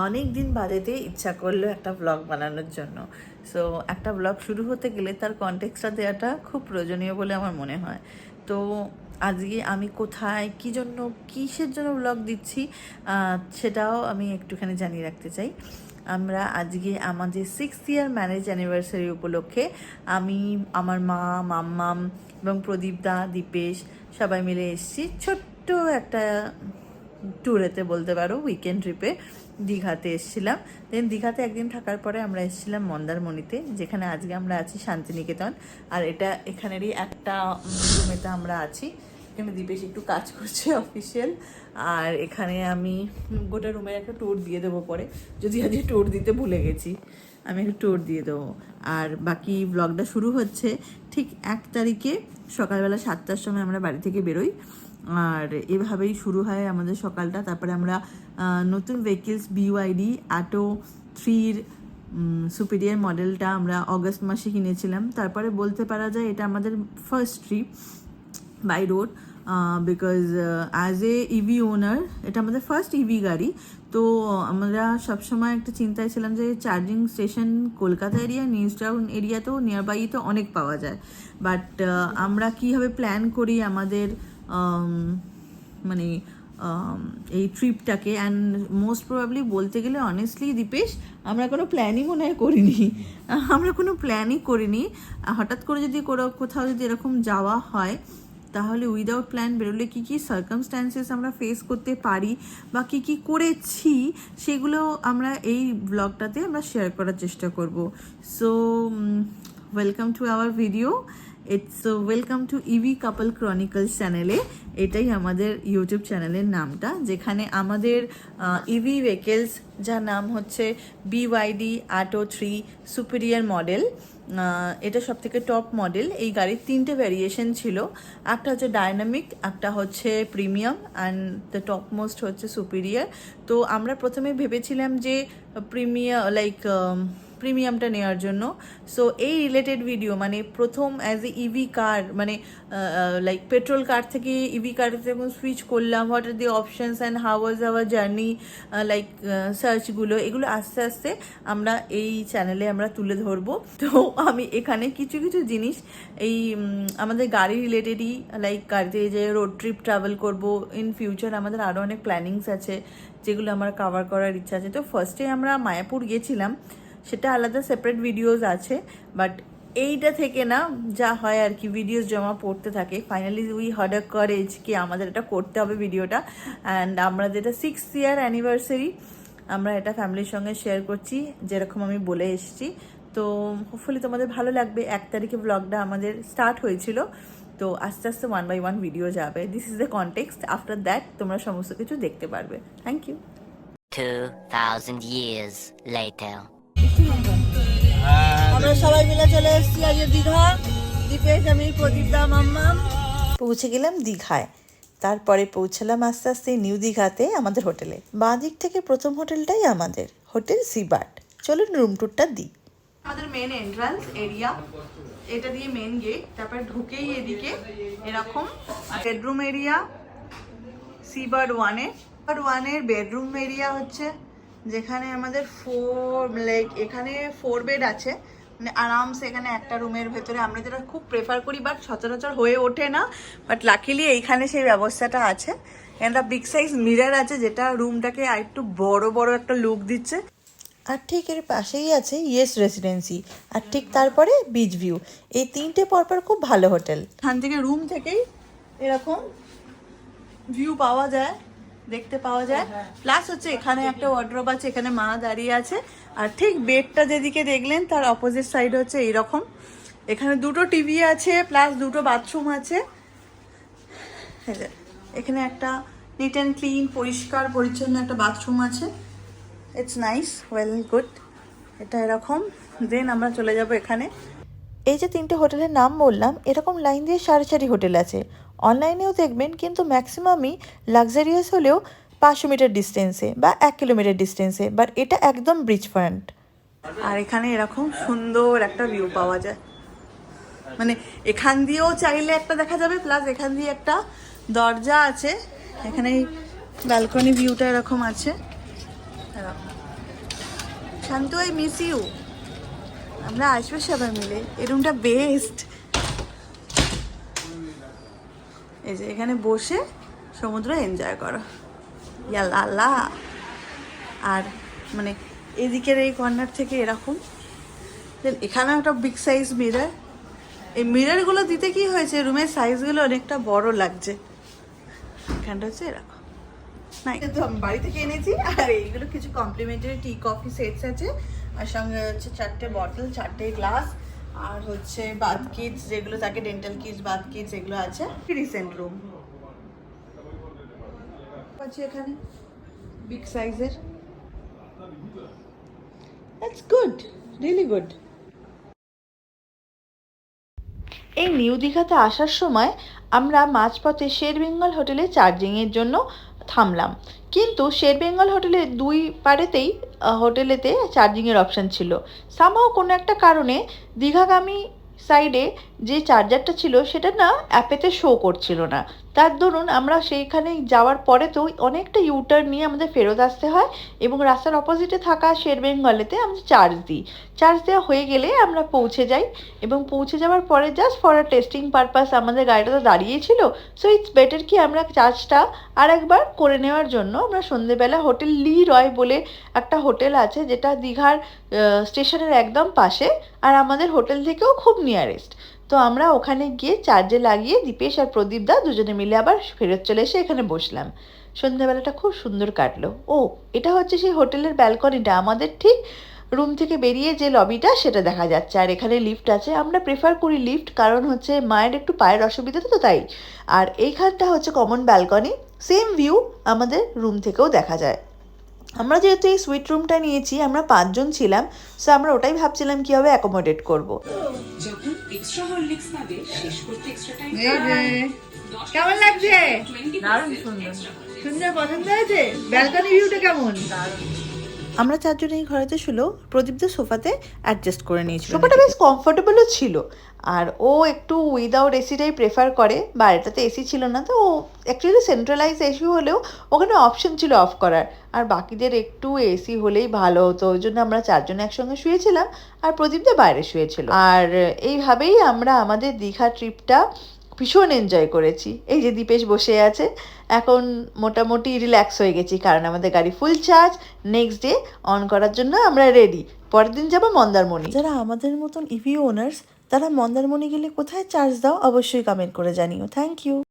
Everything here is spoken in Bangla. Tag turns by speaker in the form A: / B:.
A: অনেক দিন বাদেতে ইচ্ছা করলো একটা ব্লগ বানানোর জন্য। সো একটা ব্লগ শুরু হতে গেলে তার কনটেক্সটটা দেওয়াটা খুব প্রয়োজনীয় বলে আমার মনে হয়। তো আজকে আমি কোথায়, কী জন্য, কিসের জন্য ব্লগ দিচ্ছি সেটাও আমি একটুখানি জানিয়ে রাখতে চাই। আমরা আজকে আমাদের 6th ইয়ার ম্যারেজ অ্যানিভার্সারি উপলক্ষে আমি, আমার মা, মাম্মাম এবং প্রদীপদা, দীপেশ সবাই মিলে এসেছি ছোট্ট একটা ট্যুরেতে, বলতে পারো উইকেন্ড ট্রিপে। দীঘাতে এসেছিলাম। দেন দীঘাতে একদিন থাকার পরে আমরা এসেছিলাম মন্দারমণিতে, যেখানে আজকে আমরা আছি শান্তিনিকেতন। আর এখানেরই একটা রুমেতে আমরা আছি। এখানে দীপেশ একটু কাজ করছে অফিসিয়াল। আর এখানে আমি গোটা রুমের একটা ট্যুর দিয়ে দেবো পরে, যদি আজকে ট্যুর দিতে ভুলে গেছি, আমি একটু ট্যুর দিয়ে দেবো। আর বাকি ব্লগটা শুরু হচ্ছে ঠিক 1 তারিখে সকালবেলা 7টার সময় আমরা বাড়ি থেকে বেরোই। আর এভাবেই শুরু হয় আমাদের সকালটা। তারপরে আমরা নতুন ভেহিকেলস BYD অ্যাটো 3-র সুপিরিয়ার মডেলটা আমরা অগস্ট মাসে কিনেছিলাম। তারপরে বলতে পারা যায় এটা আমাদের first trip by road, because as a EV owner এটা আমাদের ফার্স্ট ইভি গাড়ি। তো আমরা সবসময় একটা চিন্তায় ছিলাম যে charging station Kolkata area, New Town এরিয়াতেও নিয়ারবাইতে অনেক পাওয়া যায়। বাট আমরা কীভাবে প্ল্যান করি আমাদের মানে এই ট্রিপটাকে, অ্যান্ড মোস্ট প্রবাবলি বলতে গেলে অনেস্টলি দীপেশ, আমরা কোনো প্ল্যানই মনে হয় করিনি। আমরা কোনো প্ল্যানই করিনি। হঠাৎ করে যদি কোথাও যদি এরকম যাওয়া হয়, তাহলে উইদাউট প্ল্যান বেরোলে কী কী সার্কামস্ট্যান্সেস আমরা ফেস করতে পারি বা কী কী করেছি, সেগুলো আমরা এই ব্লগটাতে আমরা শেয়ার করার চেষ্টা করব। So welcome to our video. It's welcome to EV couple Chronicles চ্যানেলে। এটাই আমাদের ইউটিউব চ্যানেলের নামটা, যেখানে আমাদের ইভি ভেহিকেলস, যার নাম হচ্ছে BYD অ্যাটো 3 সুপিরিয়ার মডেল। এটা সব থেকে টপ মডেল। এই গাড়ির 3টে ভ্যারিয়েশন ছিল। একটা হচ্ছে ডায়নামিক, একটা হচ্ছে premium, and the top most হচ্ছে সুপিরিয়ার। তো আমরা প্রথমে ভেবেছিলাম যে প্রিমিয়ামটা নেওয়ার জন্য। সো এই রিলেটেড ভিডিও, মানে প্রথম অ্যাজ এ ইভি কার, মানে লাইক পেট্রোল কার থেকে ইভি কারে যখন সুইচ করলাম, what are the options and how was our journey, like সার্চগুলো, এগুলো আস্তে আস্তে আমরা এই চ্যানেলে আমরা তুলে ধরবো। তো আমি এখানে কিছু কিছু জিনিস এই আমাদের গাড়ি রিলেটেডই, লাইক গাড়িতে যে রোড ট্রিপ ট্রাভেল করবো ইন ফিউচার, আমাদের আরও অনেক প্ল্যানিংস আছে যেগুলো আমার কভার করার ইচ্ছা আছে। তো ফার্স্টে আমরা মায়াপুর গেছিলাম, সেটা আলাদা সেপারেট ভিডিওস আছে। বাট এইটা থেকে না যা হয় আর কি, ভিডিওস জমা পড়তে থাকে। Finally we had a courage কি আমাদের এটা করতে হবে ভিডিওটা। অ্যান্ড আমরা যেটা 6th ইয়ার অ্যানিভার্সারি, আমরা এটা ফ্যামিলির সঙ্গে শেয়ার করছি, যেরকম আমি বলে এসেছি। তো হোপফুলি তোমাদের ভালো লাগবে। 1 তারিখে ব্লগটা আমাদের স্টার্ট হয়েছিল। তো আস্তে আস্তে 1 by 1 ভিডিও যাবে। This is the context. After that তোমরা সমস্ত কিছু দেখতে পারবে। Thank you.
B: 2000 years later.
A: আমরা সবাই মিলে চলে এসেছি আজকে দীঘা। দীপেশ, আমি, প্রদীপদা, মাম্মাম পৌঁছে গেলাম দীঘায়। তারপরে পৌঁছালাম আস্তে আস্তে নিউ দীঘাতে আমাদের হোটেলে। বাঁ দিক থেকে প্রথম হোটেলটাই আমাদের হোটেল সিবার্ট। চলুন রুম টুরটা দিই। আমাদের মেন এন্ট্রান্স এরিয়া, এটা দিয়ে মেন গেট। তারপর ঢুকেই এদিকে এরকম বেডরুম এরিয়া সিবার্ট 1-এর বেডরুম এরিয়া হচ্ছে, যেখানে আমাদের এখানে 4 বেড আছে। মানে আরামসে এখানে একটা রুমের ভেতরে আমরা যেটা খুব প্রেফার করি, বাট সচরাচর হয়ে ওঠে না, বাট লাকিলি এইখানে সেই ব্যবস্থাটা আছে। একটা বিগ সাইজ মিরর আছে, যেটা রুমটাকে আর একটু বড় একটা লুক দিচ্ছে। আর ঠিক এর পাশেই আছে ইয়েস রেসিডেন্সি, আর ঠিক তারপরে বিচ ভিউ। এই 3টে পরপর খুব ভালো হোটেল। এখান থেকে রুম থেকেই এরকম ভিউ পাওয়া যায়, দেখতে পাওয়া যায়। প্লাস হচ্ছে এখানে একটা ওয়ার্ড্রোব আছে, এখানে মা দাঁড়িয়ে আছে। আর ঠিক বেডটা যেদিকে দেখলেন তার অপোজিট সাইড হচ্ছে এইরকম। এখানে 2টো টিভি আছে, প্লাস 2টো বাথরুম আছে। এখানে একটা নিট অ্যান্ড ক্লিন, পরিষ্কার পরিচ্ছন্ন একটা বাথরুম আছে। It's nice, well good. এটা এরকম। দেন আমরা চলে যাব এখানে। এই যে 3টে হোটেলের নাম বললাম, এরকম লাইন দিয়ে সারি সারি হোটেল আছে। অনলাইনেও দেখবেন, কিন্তু ম্যাক্সিমামই লাক্সারিয়াস হলেও 500 মিটার ডিস্টেন্সে বা 1 কিলোমিটার ডিস্টেন্সে। বাট এটা একদম ব্রিজ ফ্রন্ট। আর এখানে এরকম সুন্দর একটা ভিউ পাওয়া যায়। মানে এখান দিয়েও চাইলে একটা দেখা যাবে, প্লাস এখান দিয়ে একটা দরজা আছে। এখানে ব্যালকনি ভিউটা এরকম আছে। Shantu, I miss you. আমরা আসবো সবাই মিলে, এই রুমটা বেস্ট। এই যে এখানে বসে সমুদ্র এনজয় করো, ইয়াল্লা। আর মানে এদিকের এই কর্নার থেকে এরকম, দেন এখানে একটা বিগ সাইজ মিরর। এই মিররগুলো দিতে কি হয়েছে, রুমের সাইজগুলো অনেকটা বড় লাগছে। এখানটা হচ্ছে এরকম না, এটা তো আমি বাড়ি থেকে এনেছি। আর এইগুলো কিছু কমপ্লিমেন্টারি টি কফি সেটস আছে, আর সঙ্গে হচ্ছে 4টে বটল, 4টে গ্লাস, আর হচ্ছে বাথ কিটস যেগুলো থাকে, ডেন্টাল কিটস, বাথ কিটস এগুলো আছে। রিসেন্ট রুম আছে এখানে বিগ সাইজের। That's good, really good. এই নিউ দীঘাতে আসার সময় আমরা মাঝপথে শের বেঙ্গল হোটেলে চার্জিংয়ের জন্য থামলাম, কিন্তু শের বেঙ্গল হোটেলের দুই পাড়েতেই হোটেলেতে চার্জিংয়ের অপশান ছিল। সামহাও কোনো একটা কারণে দীঘাগামী সাইডে যে চার্জারটা ছিল সেটা না অ্যাপেতে শো করছিল না। তার দরুন আমরা সেইখানে যাওয়ার পরে তো অনেকটা ইউটার্ন নিয়ে আমাদের ফেরত আসতে হয়, এবং রাস্তার অপোজিটে থাকা শের বেঙ্গলেতে আমরা চার্জ দিই। চার্জ দেওয়া হয়ে গেলে আমরা পৌঁছে যাই, এবং পৌঁছে যাওয়ার পরে just for a testing purpose আমাদের গাড়িটা তো দাঁড়িয়েছিল, সো ইটস বেটার কি আমরা চার্জটা আর একবার করে নেওয়ার জন্য আমরা সন্ধেবেলা হোটেল লি রয় বলে একটা হোটেল আছে, যেটা দীঘার স্টেশনের একদম পাশে, আর আমাদের হোটেল থেকেও খুব নিয়ারেস্ট। তো আমরা ওখানে গিয়ে চার্জে লাগিয়ে দীপেশ আর প্রদীপ দা দুজনে মিলে আবার ফেরত চলে এসে এখানে বসলাম। সন্ধ্যাবেলাটা খুব সুন্দর কাটলো। ও, এটা হচ্ছে সেই হোটেলের ব্যালকনিটা, আমাদের ঠিক রুম থেকে বেরিয়ে যে লবিটা সেটা দেখা যাচ্ছে। আর এখানে লিফট আছে, আমরা প্রেফার করি লিফট, কারণ হচ্ছে মায়ের একটু পায়ের অসুবিধা তো তাই। আর এইখানটা হচ্ছে কমন ব্যালকনি, সেম ভিউ আমাদের রুম থেকেও দেখা যায়। আমরা যেহেতু এই সুইট রুমটা নিয়েছি, আমরা 5 জন ছিলাম, সো আমরা ওটাই ভাবছিলাম কীভাবে অ্যাকোমোডেট করবো। কেমন লাগছে? দারুণ সুন্দর, সুন্দর পছন্দ হয়েছে। ব্যালকনি ভিউটা কেমন? আমরা 4 জন এই ঘরেতে শুলো, প্রদীপদের সোফাতে অ্যাডজাস্ট করে নিয়েছিল। সোফাটা বেশ কমফোর্টেবলও ছিল, আর ও একটু উইদাউট এসিটাই প্রেফার করে, বা এটাতে এসি ছিল না, তো ও অ্যাকচুয়ালি সেন্ট্রালাইজ এসি হলেও ওখানে অপশন ছিল অফ করার, আর বাকিদের একটু এসি হলেই ভালো হতো। ওই জন্য আমরা 4 জন একসঙ্গে শুয়েছিলাম, আর প্রদীপদের বাইরে শুয়েছিল। আর এইভাবেই আমরা আমাদের দীঘা ট্রিপটা ভীষণ এনজয় করেছি। এই যে দীপেশ বসে আছে, এখন মোটামুটি রিল্যাক্স হয়ে গেছি, কারণ আমাদের গাড়ি full charge. Next day on করার জন্য আমরা রেডি। পরের দিন যাবো মন্দারমণি। যারা আমাদের মতন ইভি ওনার্স, তারা মন্দারমণি গেলে কোথায় চার্জ দাও অবশ্যই কমেন্ট করে জানিও। Thank you.